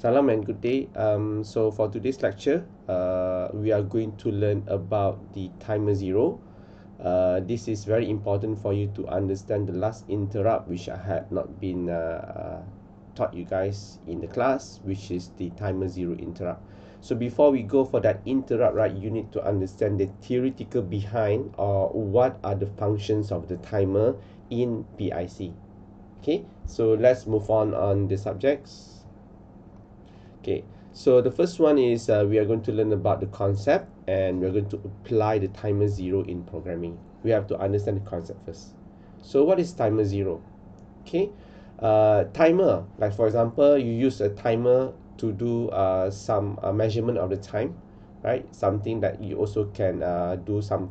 Salam and good day. So for today's lecture, we are going to learn about the timer zero. This is very important for you to understand the last interrupt which I had not been taught you guys in the class, which is the timer zero interrupt. So before we go for that interrupt, right, you need to understand the theoretical behind or what are the functions of the timer in PIC. Okay, so let's move on the subjects. Okay, so the first one is we are going to learn about the concept and we're going to apply the timer zero in programming. We have to understand the concept first. So what is timer zero? Okay, timer, like for example, you use a timer to do some measurement of the time, right? Something that you also can do some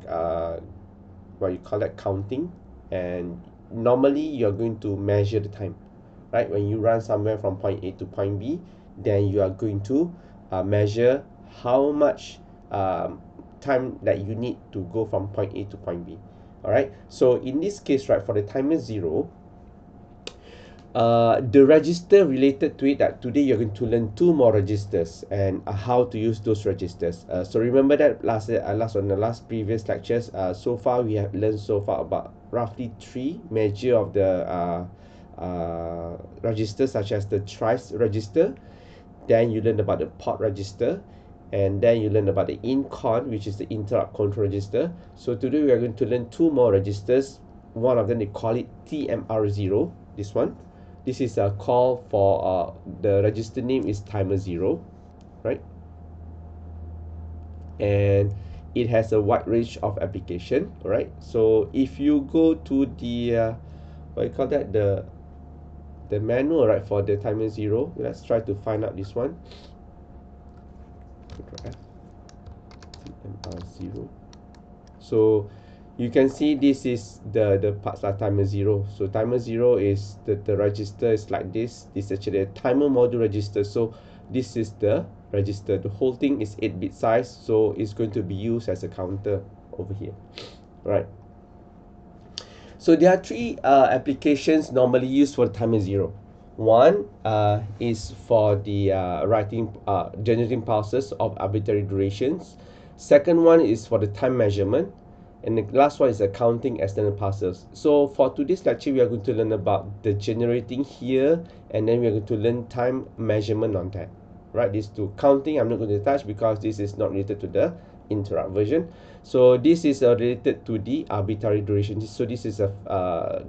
what you call that counting, and normally you're going to measure the time, right? When you run somewhere from point A to point B, then you are going to measure how much time that you need to go from point A to point B. All right, so in this case, right, for the timer zero, the register related to it, that today you're going to learn two more registers and how to use those registers. So remember that last on the last previous lectures, so far we have learned so far about roughly three major of the registers, such as the trace register. Then you learn about the port register, and then you learn about the incon, which is the interrupt control register. So today we are going to learn two more registers. One of them, they call it TMR0. This one, this is a call for the register name is timer zero, right? And it has a wide range of application. All right, so if you go to the what you call that, the manual, right, for the timer zero, let's try to find out this one. TMR0. So you can see this is the parts like timer zero. So timer zero is the register is like this. This is actually a timer module register. So this is the register. The whole thing is 8-bit size, so it's going to be used as a counter over here, right? So there are three applications normally used for timer zero. One is for the generating pulses of arbitrary durations. Second one is for the time measurement, and the last one is accounting external pulses. So for today's lecture, we are going to learn about the generating here, and then we are going to learn time measurement on that. Right, these two. Counting I'm not going to touch because this is not related to the interrupt version. So this is related to the arbitrary duration. So this is a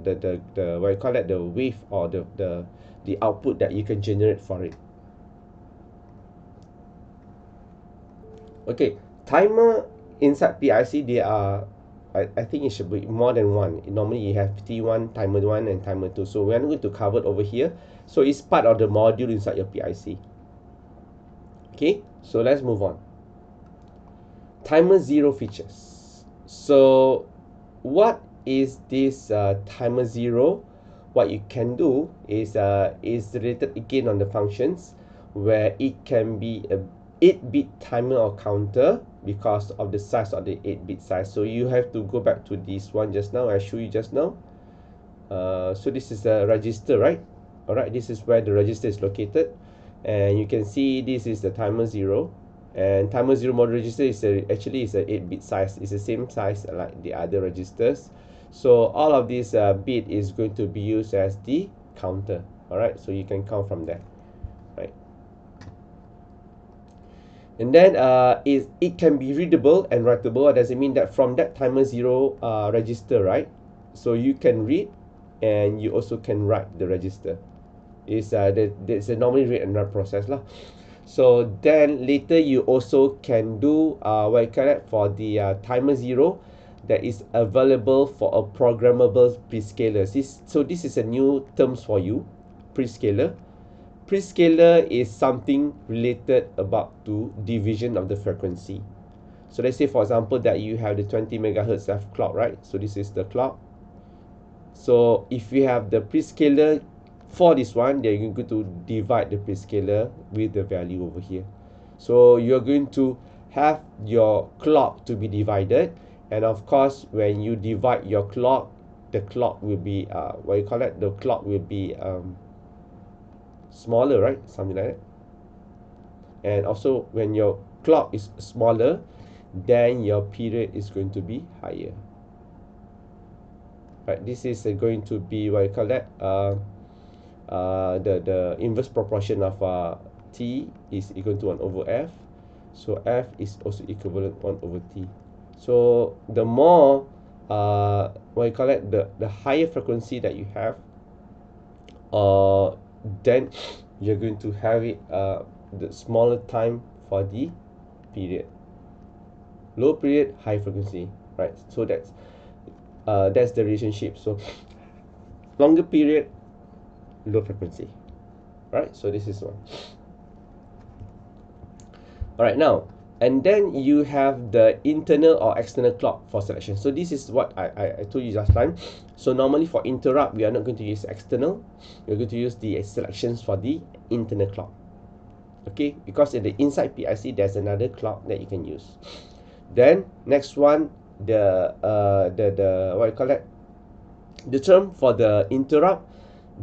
the what you call it, the wave, or the output that you can generate for it. Okay, timer inside PIC, they are, I think it should be more than one. Normally you have T1, timer 1, and timer 2. So we're not going to cover it over here. So it's part of the module inside your PIC. Okay, so let's move on. Timer zero features. So what is this timer zero? What you can do is related again on the functions, where it can be a 8-bit timer or counter because of the size of the 8-bit size. So you have to go back to this one just now I showed you just now. So this is the register, right? All right, this is where the register is located, and you can see this is the timer zero. And timer zero module register is actually is a 8-bit size. It's the same size like the other registers. So all of this bit is going to be used as the counter. All right, so you can count from there, right? And then it can be readable and writable. What does it mean? That from that timer zero register, right? So you can read and you also can write the register. It's there's a normally read and write process lah. So then later you also can do what you call it, for the timer zero, that is available for a programmable prescaler. This is a new terms for you, prescaler. Prescaler is something related about to division of the frequency. So let's say for example that you have the 20 megahertz of clock, right? So this is the clock. So if you have the prescaler for this one, then you're going to divide the prescaler with the value over here. So you're going to have your clock to be divided, and of course when you divide your clock, the clock will be what you call it, the clock will be smaller, right? Something like that. And also when your clock is smaller, then your period is going to be higher. Right, this is going to be what you call that, the inverse proportion of t is equal to 1 over f. So f is also equivalent 1 over t. So the more what you call it, the higher frequency that you have, then you're going to have it the smaller time for the period. Low period, high frequency, right? So that's the relationship. So longer period, low frequency, right? So this is one. All right, now, and then you have the internal or external clock for selection. So this is what I told you last time. So normally for interrupt, we are not going to use external. We're going to use the selections for the internal clock. Okay, because in the inside PIC, there's another clock that you can use. Then next one, the what you call that? The term for the interrupt,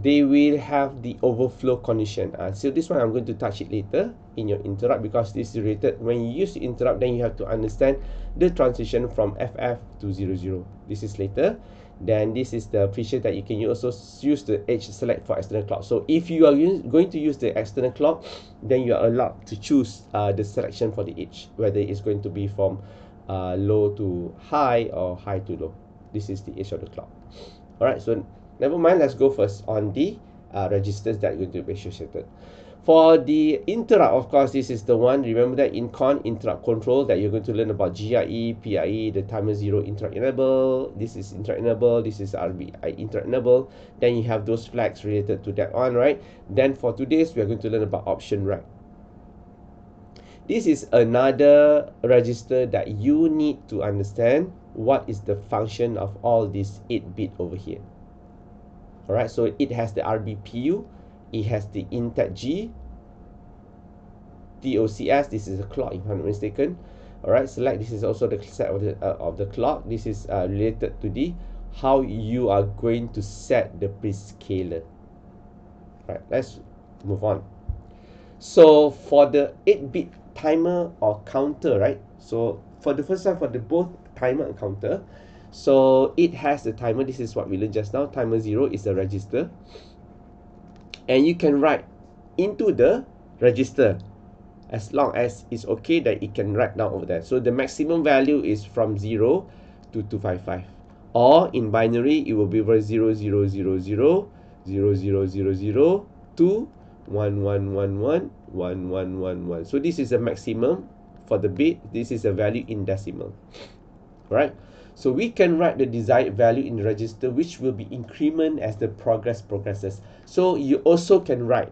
they will have the overflow condition. So this one I'm going to touch it later in your interrupt, because this is related. When you use interrupt, then you have to understand the transition from FF to 00. This is later. Then this is the feature that you can also use the edge select for external clock. So if you are going to use the external clock, then you are allowed to choose the selection for the edge, whether it's going to be from low to high or high to low. This is the edge of the clock. Alright, so never mind, let's go first on the registers that are going to be associated. For the interrupt, of course, this is the one. Remember that in interrupt control that you're going to learn about GRE, PIE, the timer 0 interrupt enable. This is interrupt enable. This is RBI interrupt enable. Then you have those flags related to that one, right? Then for today's, we are going to learn about option rack. This is another register that you need to understand what is the function of all these 8-bit over here. Alright, so it has the RBPU, it has the intet G, TOCS, this is a clock if I'm not mistaken. Alright, select, this is also the set of the clock. This is related to the how you are going to set the prescaler. Alright, let's move on. So for the 8-bit timer or counter, right? So for the first time, for the both timer and counter, so it has the timer. This is what we learned just now. Timer 0 is the register, and you can write into the register as long as it's okay that it can write down over there. So the maximum value is from 0 to 255, or in binary it will be 0 0 0 0 0 0 0 0 to 1 1 1 1 1 1 1 1. So this is a maximum for the bit. This is a value in decimal. Right? So we can write the desired value in the register, which will be increment as the progresses. So you also can write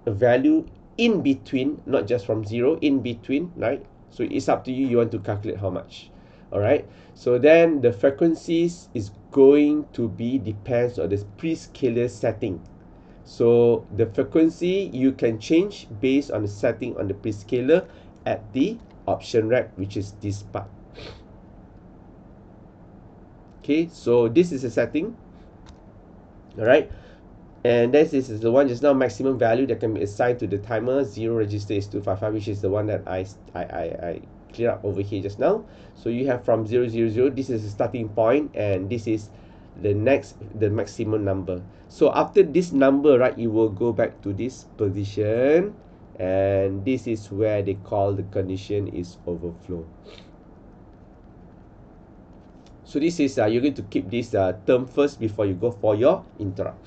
a value in between, not just from 0, in between, right? So it's up to you. You want to calculate how much. All right. So then the frequencies is going to be depends on the prescaler setting. So the frequency you can change based on the setting on the prescaler at the option rack, which is this part. Okay, so this is a setting. All right, and this is the one just now. Maximum value that can be assigned to the timer 0 register is 255, which is the one that I clear up over here just now. So you have from 0 0 0. This is the starting point, and this is the maximum number. So after this number, right, you will go back to this position, and this is where they call the condition is overflow. So this is you're going to keep this term first before you go for your interrupt.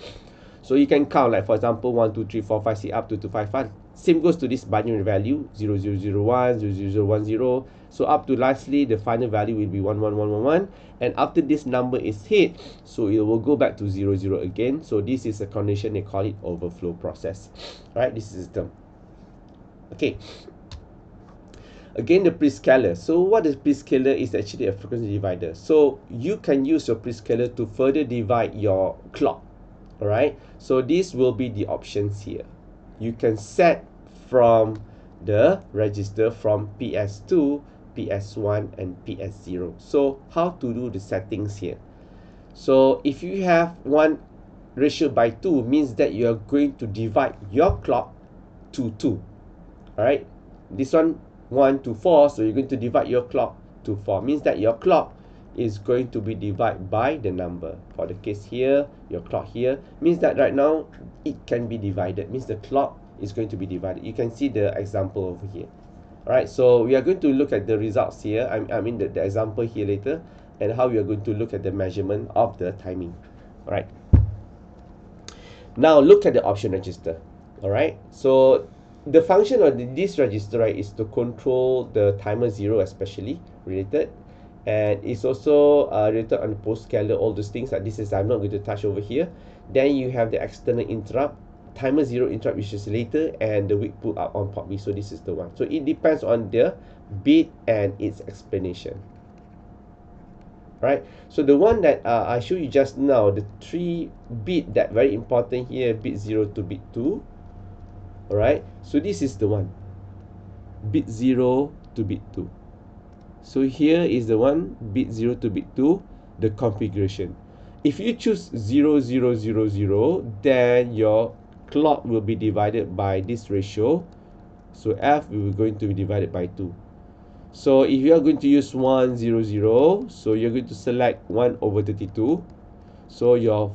So you can count, like for example 1 2 3 4 5 6 up to 255. Same goes to this binary value 0001 00010. So up to lastly the final value will be 11111, and after this number is hit, so it will go back to 00 again. So this is a condition, they call it overflow process. Right, this is the term. Okay. Again, the prescaler. So what is prescaler is actually a frequency divider. So you can use your prescaler to further divide your clock. All right. So this will be the options here. You can set from the register from PS2, PS1, and PS0. So how to do the settings here? So if you have 1 ratio by 2, means that you are going to divide your clock to 2. All right. this one 1 to 4, so you're going to divide your clock to 4, means that your clock is going to be divided by the number. For the case here, your clock here means that right now it can be divided, means the clock is going to be divided. You can see the example over here. Alright, so we are going to look at the results here, I mean the example here later, and how we are going to look at the measurement of the timing. Alright, now look at the option register. Alright, so the function of this register, right, is to control the timer 0 especially related, and it's also related on the post scaler, all those things like this is I'm not going to touch over here. Then you have the external interrupt, timer 0 interrupt, which is later, and the weak pull up on port B. So this is the one. So it depends on the bit and its explanation. Right, so the one that I showed you just now, the 3 bit that very important here, bit 0 to bit 2. Alright, so this is the one, bit 0 to bit 2. So here is the one, bit 0 to bit 2, the configuration. If you choose 0, 0, 0, 0, then your clock will be divided by this ratio. So F will be going to be divided by 2. So if you are going to use 1, 0, 0, so you're going to select 1 over 32. So your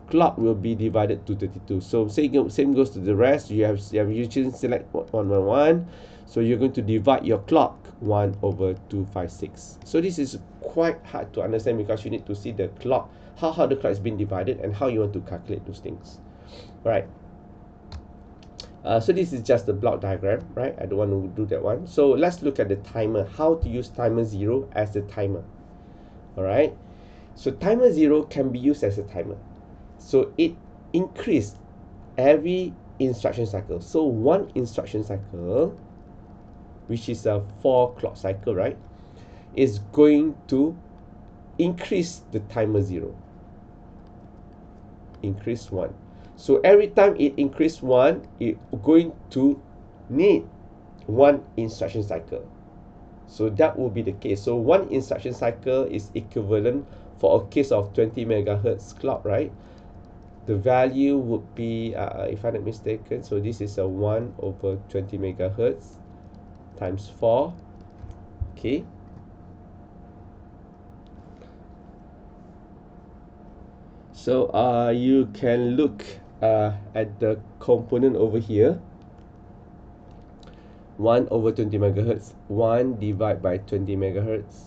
clock will be divided to 32. So same goes to the rest. You usually select 1, 1, 1. So you're going to divide your clock 1 over 256. So this is quite hard to understand because you need to see the clock, how the clock is being divided, and how you want to calculate those things. Right. So this is just the block diagram, right? I don't want to do that one. So let's look at the timer, how to use timer 0 as the timer. Alright, so timer 0 can be used as a timer. So it increases every instruction cycle. So one instruction cycle, which is a 4 clock cycle, right, is going to increase the timer 0. Increase 1. So every time it increase 1, it's going to need 1 instruction cycle. So that will be the case. So 1 instruction cycle is equivalent for a case of 20 megahertz clock, right? The value would be, if I'm not mistaken, so this is a 1 over 20 megahertz times 4. Okay. So you can look at the component over here. 1 over 20 megahertz, 1 divided by 20 megahertz,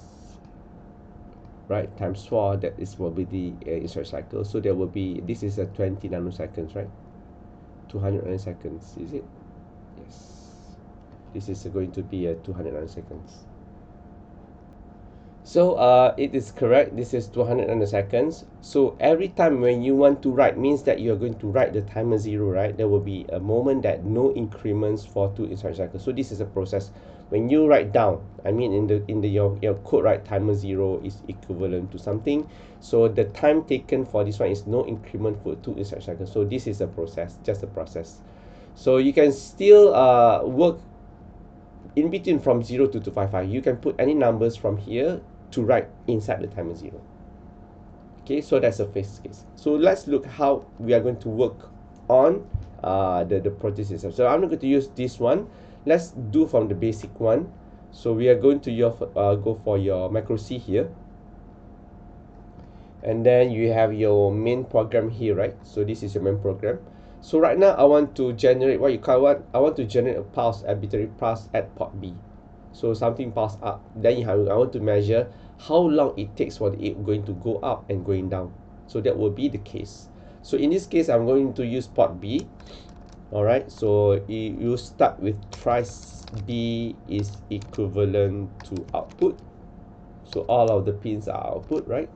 right, times 4, that is will be the instruction cycle. So there will be, this is a 20 nanoseconds, right, 200 nanoseconds, is it? Yes, this is going to be a 200 nanoseconds. So it is correct, this is 200 nanoseconds. So every time when you want to write, means that you are going to write the timer 0, right, there will be a moment that no increments for 2 instruction cycles. So this is a process. When you write down, I mean in your code, right, timer 0 is equivalent to something. So the time taken for this one is no increment for 2 instruction cycles. So this is a process, just a process. So you can still work in between from 0 to 255. You can put any numbers from here to write inside the timer 0. Okay, so that's the first case. So let's look how we are going to work on the project system. So I'm not going to use this one. Let's do from the basic one. So we are going to go for your macro C here, and then you have your main program here, right? So this is your main program. So right now I want to generate what you call what? I want to generate a pulse, arbitrary pulse at port B. So something pulse up. Then I want to measure how long it takes for it going to go up and going down. So that will be the case. So in this case, I'm going to use port B. Alright, so you start with thrice B is equivalent to output. So all of the pins are output, right?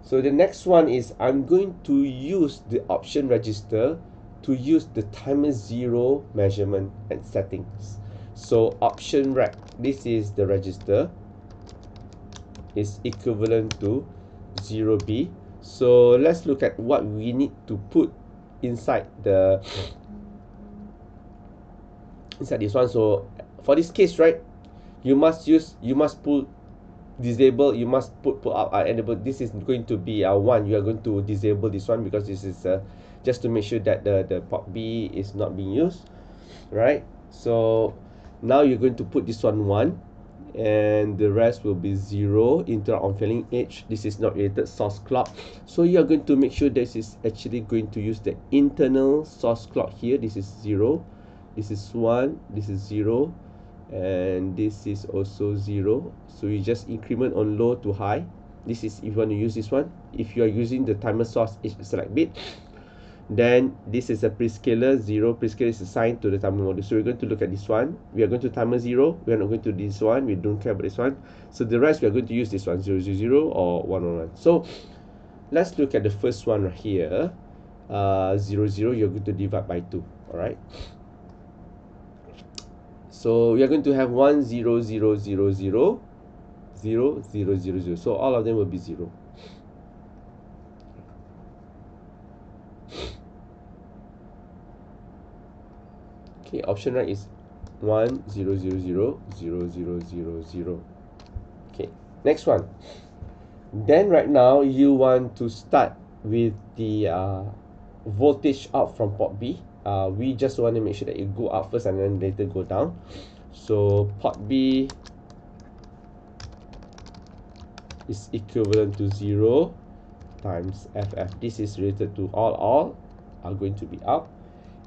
So the next one is I'm going to use the option register to use the timer 0 measurement and settings. So option rec, this is the register, is equivalent to 0B. So let's look at what we need to put inside this one. So for this case, right, you must put disable, you must put up enable. This is going to be 1. You are going to disable this one because this is just to make sure that the port B is not being used, right? So Now you're going to put this one 1, and the rest will be 0. Interrupt on failing edge. This is not related source clock. So you are going to make sure this is actually going to use the internal source clock here. This is 0. This is 1. This is 0. And this is also 0. So you just increment on low to high. This is if you want to use this one. If you are using the timer source select bit, then this is a prescaler 0. Prescaler is assigned to the timer module. So we're going to look at this one. We are going to timer 0. We are not going to this one. We don't care about this one. So the rest we are going to use this one 0, 0, 0 or 1, 1, 1. So let's look at the first one right here. 0, 0. You're going to divide by 2. All right. So we are going to have 1, 0, 0, 0, 0, 0, 0, 0, 0. So all of them will be 0. Okay, option right is 1, 0, 0, 0, 0, 0, 0, 0. Okay, next one. Then right now you want to start with the voltage out from port B. We just want to make sure that you go up first and then later go down. So port B is equivalent to 0 times FF. This is related to all are going to be up.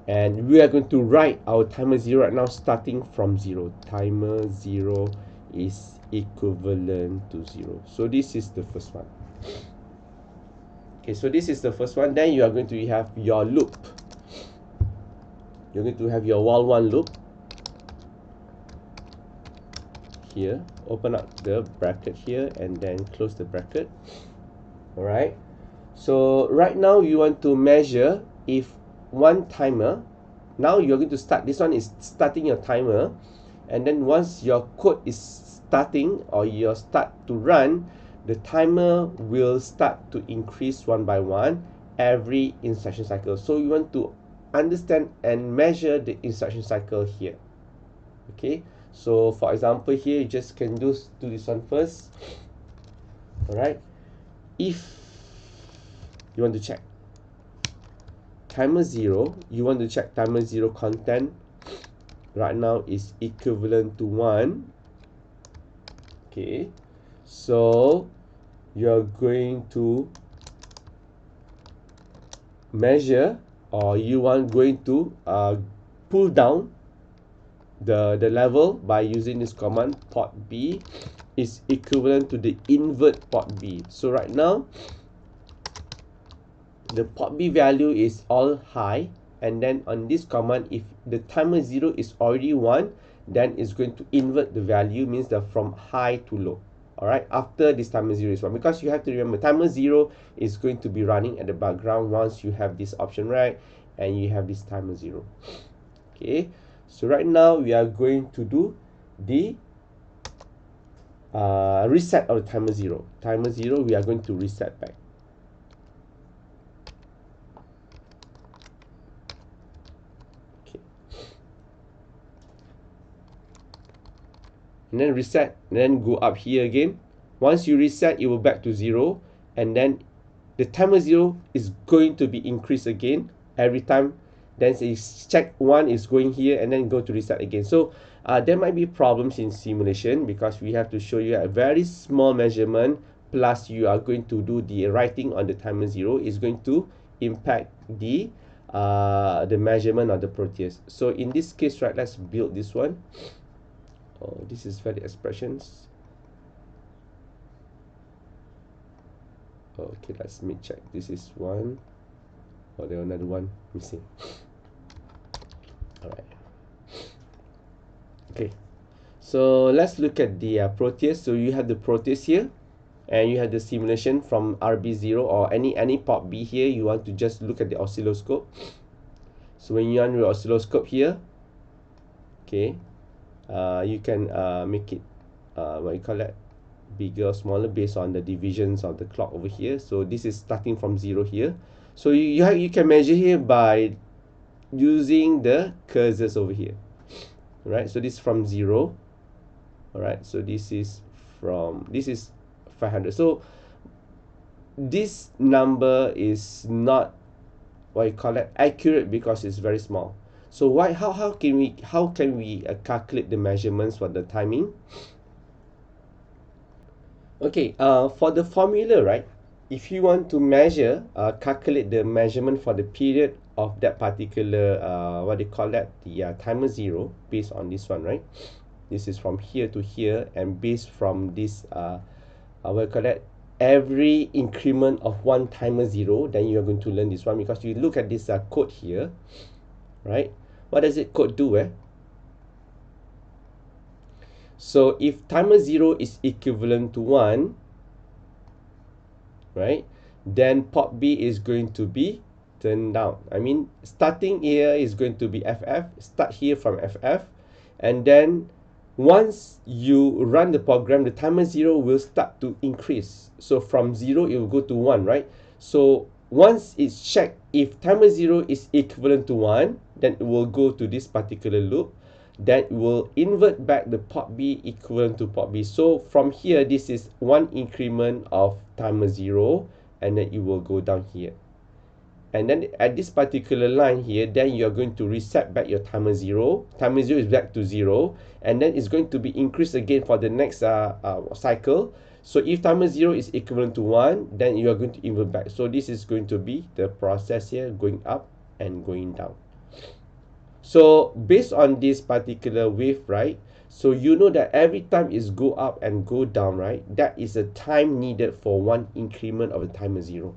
And we are going to write our timer 0 right now starting from 0. Timer 0 is equivalent to 0. So this is the first one. Okay, so this is the first one. Then you are going to have your loop. You're going to have your while 1 loop. Here, open up the bracket here and then close the bracket. Alright. So right now you want to measure if one timer, now you're going to start, this one is starting your timer, and then once your code is starting or you start to run, the timer will start to increase one by one every instruction cycle. So you want to understand and measure the instruction cycle here. Okay, so for example here you just can do this one first. Alright, if you want to check timer 0, you want to check timer 0 content right now is equivalent to 1. Okay, so you're going to measure, or you are going to pull down the level by using this command. Port B is equivalent to the invert port B. So right now the port B value is all high, and then on this command, if the timer 0 is already 1, then it's going to invert the value, means that from high to low. Alright, after this timer 0 is 1, because you have to remember timer 0 is going to be running at the background once you have this option right and you have this timer 0. Okay, so right now we are going to do the reset of the timer 0. Timer 0, we are going to reset back. And then reset, and then go up here again. Once you reset, it will back to 0, and then the timer 0 is going to be increased again every time. Then it's check 1 is going here and then go to reset again. So there might be problems in simulation because we have to show you a very small measurement, plus you are going to do the writing on the timer 0 is going to impact the measurement of the Proteus. So in this case, right, let's build this one. Oh, this is valid expressions. Okay, let me check. This is one. Oh, there's another one missing. Alright. Okay, so let's look at the Proteus. So you have the Proteus here, and you have the simulation from RB0 or any port B here. You want to just look at the oscilloscope. So when you're on your oscilloscope here, okay, you can make it what you call that, bigger or smaller based on the divisions of the clock over here. So this is starting from 0 here. So you can measure here by using the cursors over here. Right, so this is from 0. Alright, so this is 500. So this number is not what you call it accurate because it's very small. So how can we calculate the measurements for the timing? Okay, for the formula, right? If you want to measure, calculate the measurement for the period of that particular, what they call that, the timer zero, based on this one, right? This is from here to here, and based from this, what do you call that? Every increment of one timer zero, then you are going to learn this one, because you look at this code here, right? What does it code do? So if timer zero is equivalent to 1, right, then port B is going to be turned down. I mean, starting here is going to be FF, start here from FF, and then once you run the program, the timer zero will start to increase. So from 0 it will go to 1, right? So once it's checked, if timer zero is equivalent to 1, then it will go to this particular loop, that will invert back the port B equivalent to port B. So from here, this is one increment of timer zero, and then it will go down here. And then at this particular line here, then you're going to reset back your timer zero. Timer zero is back to 0, and then it's going to be increased again for the next cycle. So if timer zero is equivalent to 1, then you are going to invert back. So this is going to be the process here, going up and going down. So based on this particular wave, right? So you know that every time is go up and go down, right? That is the time needed for one increment of the timer zero.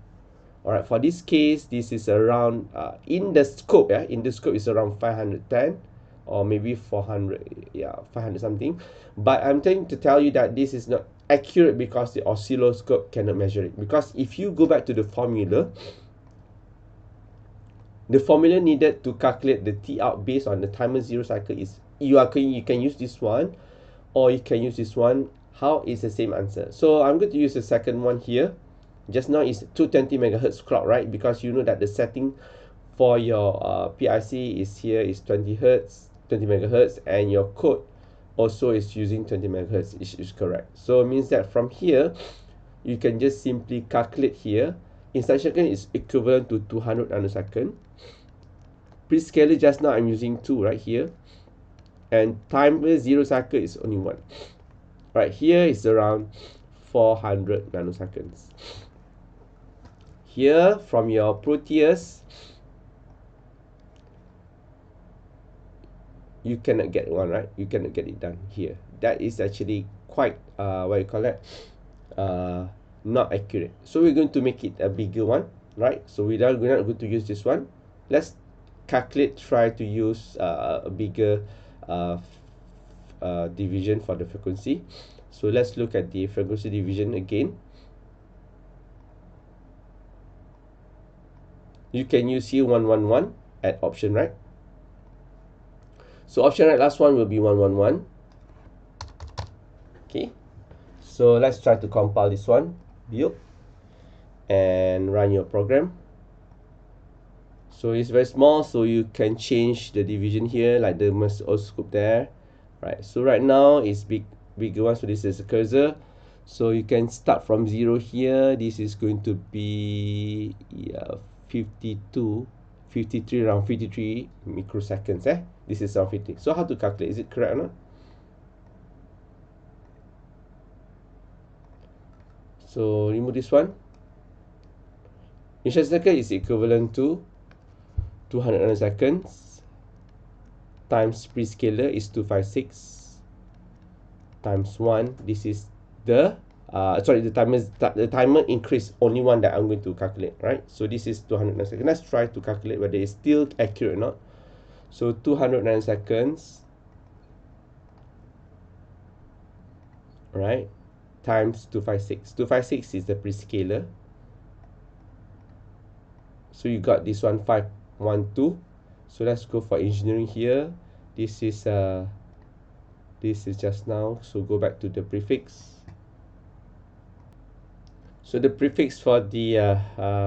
All right. For this case, this is around in the scope. Yeah, in the scope is around 510 or maybe 400. Yeah, 500 something. But I'm trying to tell you that this is not accurate because the oscilloscope cannot measure it. Because if you go back to the formula, the formula needed to calculate the T out based on the timer zero cycle is you can use this one, or you can use this one. How is the same answer? So I'm going to use the second one here. Just now is 220 megahertz clock, right? Because you know that the setting for your PIC is here is 20 hertz, 20 megahertz, and your code also is using 20 megahertz, which is correct. So it means that from here, you can just simply calculate here. Instruction second is equivalent to 200 nanosecond. Prescaler just now I'm using 2 right here, and timer zero cycle is only 1. Right here is around 400 nanoseconds. Here from your Proteus, you cannot get one, right? You cannot get it done here. That is actually quite what you call that, not accurate. So we're going to make it a bigger one, right? So we're not going to use this one. Let's calculate, try to use a bigger division for the frequency. So let's look at the frequency division again. You can use here 111 at option right. So option right, last one will be 111. Okay, so let's try to compile this one, build, and run your program. So it's very small, so you can change the division here, like the oscilloscope there, right? So right now it's bigger one, so this is a cursor. So you can start from 0 here. This is going to be 52, 53, around 53 microseconds. This is around 50. So how to calculate? Is it correct or not? So remove this one. Initial second is equivalent to 200 nanoseconds times prescaler is 256 times 1. This is the the timer increase, only one that I'm going to calculate, right? So this is 200 nanoseconds. Let's try to calculate whether it's still accurate or not. So 200 nanoseconds, right, times 256. 256 is the prescaler. So you got this one 512. So let's go for engineering here. This is just now. So go back to the prefix. So the prefix for the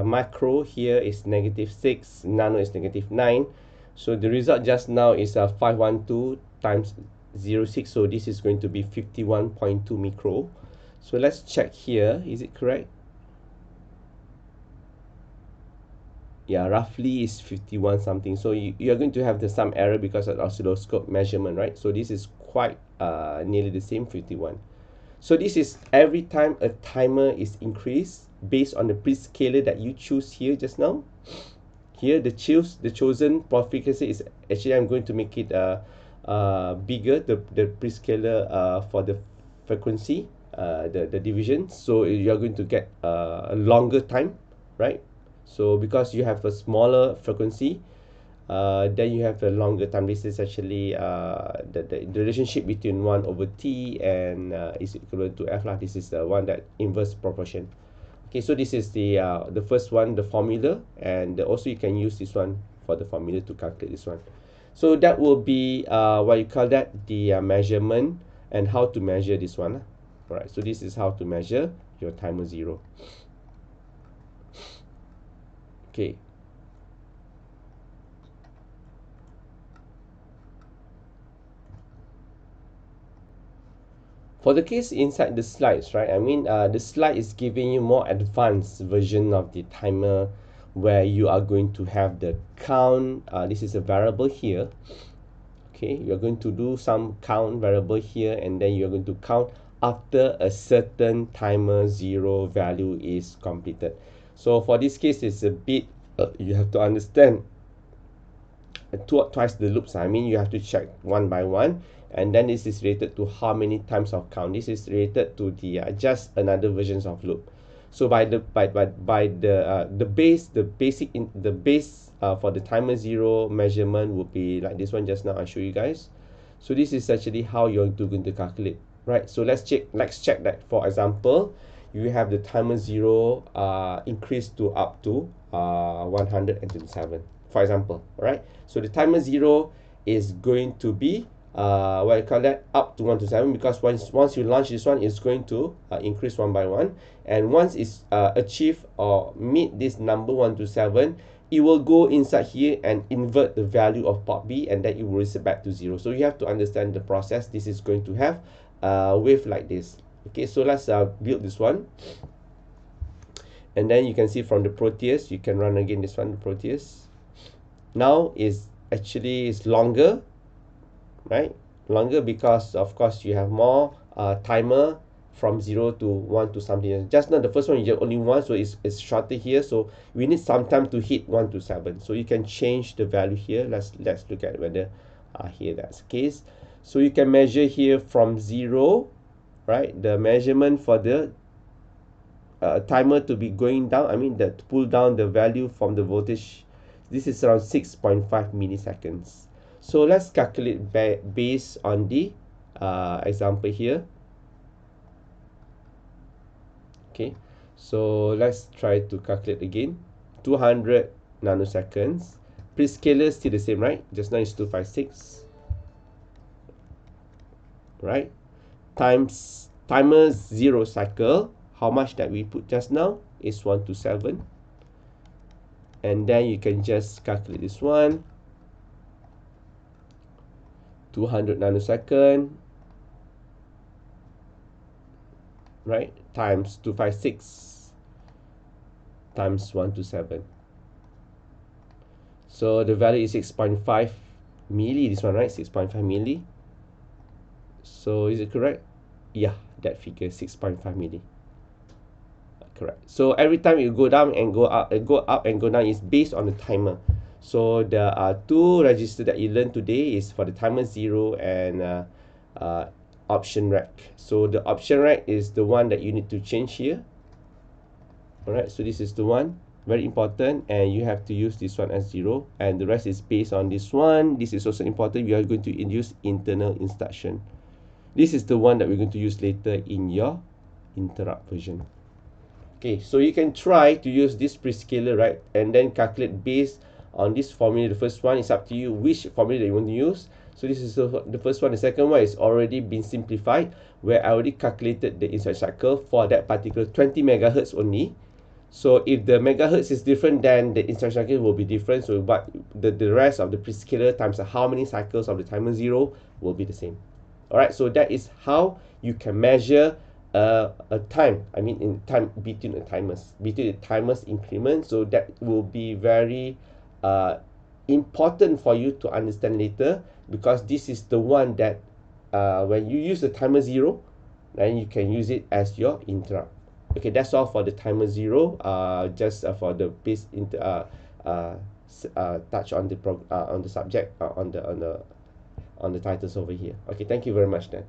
macro here is -6, nano is -9. So the result just now is 512 times 0.6. So this is going to be 51.2 micro. So let's check here. Is it correct? Yeah, roughly is 51 something. So you're going to have the some error because of oscilloscope measurement, right? So this is quite nearly the same 51. So this is every time a timer is increased based on the prescaler that you choose here just now. Here the chosen port frequency is actually, I'm going to make it bigger, the prescaler for the frequency, the division. So you're going to get a longer time, right? So because you have a smaller frequency, then you have a longer time. This is actually the relationship between 1 over t and is equivalent to f lah. This is the one that inverse proportion. Okay, so this is the first one, the formula, and also you can use this one for the formula to calculate this one. So that will be what you call that, the measurement and how to measure this one. Alright, so this is how to measure your timer 0. Okay. For the case inside the slides, right? I mean, the slide is giving you more advanced version of the timer, where you are going to have the count. This is a variable here. Okay, you're going to do some count variable here, and then you're going to count after a certain timer 0 value is completed. So for this case, it's a bit you have to understand twice the loops. I mean, you have to check one by one, and then this is related to how many times of count. This is related to the just another versions of loop. So by the base for the timer 0 measurement would be like this one just now I show you guys. So this is actually how you're going to calculate, right? So let's check that. For example, you have the timer 0 increased to up to 127, for example. All right, so the timer 0 is going to be what I call that, up to 1 to 7, because once you launch this one, it's going to increase one by one, and once it's achieved or meet this number 1 to 7, it will go inside here and invert the value of port B, and then it will reset back to 0. So you have to understand the process. This is going to have a wave like this. Okay, so let's build this one, and then you can see from the Proteus, you can run again this one, the Proteus. Now is actually is longer, right? Longer because of course you have more timer from 0 to 1 to something. Just now the first one you just only 1, so it's shorter here, so we need some time to hit 1 to 7. So you can change the value here. Let's look at whether here that's the case. So you can measure here from 0, right? The measurement for the timer to be going down, I mean that to pull down the value from the voltage, this is around 6.5 milliseconds. So let's calculate based on the example here. Okay, so let's try to calculate again. 200 nanoseconds. Prescaler still the same, right? Just now is 256, right? Times timer 0 cycle. How much that we put just now is 1 to 7, and then you can just calculate this one. 200 nanosecond, right, times 256 times 1 to 7. So the value is 6.5 milli, this one, right? 6.5 milli. So is it correct? Yeah, that figure 6.5 milli. Correct. So every time you go down and go up, and go down is based on the timer. So there are two registers that you learned today is for the timer 0 and option rack. So the option rack is the one that you need to change here. Alright, so this is the one, very important, and you have to use this one as 0, and the rest is based on this one. This is also important. We are going to use internal instruction. This is the one that we're going to use later in your interrupt version. Okay, so you can try to use this prescaler, right, and then calculate based on this formula. The first one is up to you which formula that you want to use. So this is the first one. The second one is already been simplified, where I already calculated the inside cycle for that particular 20 megahertz only. So if the megahertz is different, then the inside cycle will be different. So but the rest of the prescaler times how many cycles of the timer 0 will be the same. Alright, so that is how you can measure a time, I mean in time between the timers increment. So that will be very uh, important for you to understand later, because this is the one that when you use the timer zero, then you can use it as your interrupt. Okay, that's all for the timer zero. Just for the base uh, touch on the on the subject, on the titles over here. Okay, thank you very much then.